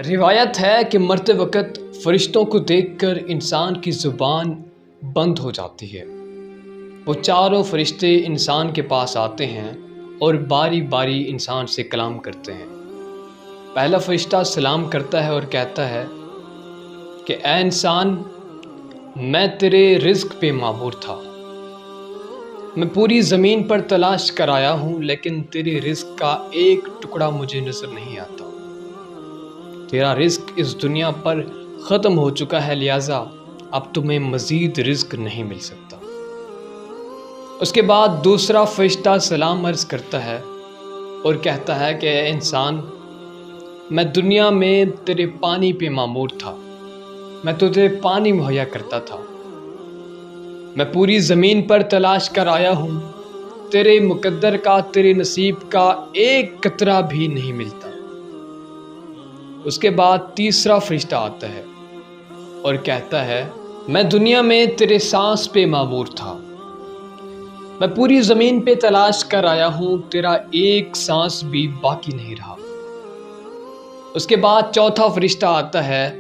روایت ہے کہ مرتے وقت فرشتوں کو دیکھ کر انسان کی زبان بند ہو جاتی ہے۔ وہ چاروں فرشتے انسان کے پاس آتے ہیں اور باری باری انسان سے کلام کرتے ہیں۔ پہلا فرشتہ سلام کرتا ہے اور کہتا ہے کہ اے انسان، میں تیرے رزق پہ مامور تھا۔ میں پوری زمین پر تلاش کر آیا ہوں، لیکن تیرے رزق کا ایک ٹکڑا مجھے نظر نہیں آتا۔ تیرا رزق اس دنیا پر ختم ہو چکا ہے، لہٰذا اب تمہیں مزید رزق نہیں مل سکتا۔ اس کے بعد دوسرا فرشتہ سلام عرض کرتا ہے اور کہتا ہے کہ اے انسان، میں دنیا میں تیرے پانی پہ مامور تھا۔ میں تجھے پانی مہیا کرتا تھا۔ میں پوری زمین پر تلاش کر آیا ہوں، تیرے مقدر کا، تیرے نصیب کا ایک قطرہ بھی نہیں ملتا۔ اس کے بعد تیسرا فرشتہ آتا ہے اور کہتا ہے میں دنیا میں تیرے سانس پہ مامور تھا۔ میں پوری زمین پہ تلاش کر آیا ہوں، تیرا ایک سانس بھی باقی نہیں رہا۔ اس کے بعد چوتھا فرشتہ آتا ہے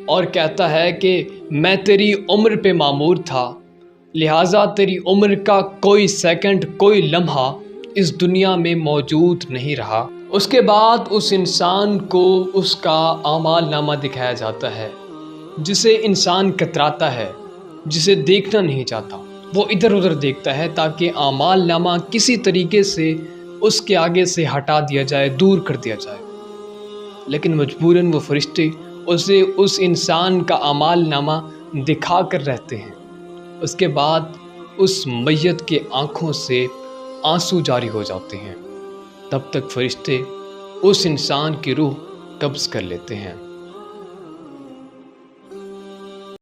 اور کہتا ہے کہ میں تیری عمر پہ مامور تھا، لہٰذا تیری عمر کا کوئی سیکنڈ، کوئی لمحہ اس دنیا میں موجود نہیں رہا۔ اس کے بعد اس انسان کو اس کا اعمال نامہ دکھایا جاتا ہے، جسے انسان کتراتا ہے، جسے دیکھنا نہیں چاہتا۔ وہ ادھر ادھر دیکھتا ہے تاکہ اعمال نامہ کسی طریقے سے اس کے آگے سے ہٹا دیا جائے، دور کر دیا جائے، لیکن مجبوراً وہ فرشتے اسے اس انسان کا اعمال نامہ دکھا کر رہتے ہیں۔ اس کے بعد اس میت کے آنکھوں سے آنسو جاری ہو جاتے ہیں، تب تک فرشتے اس انسان کی روح قبض کر لیتے ہیں۔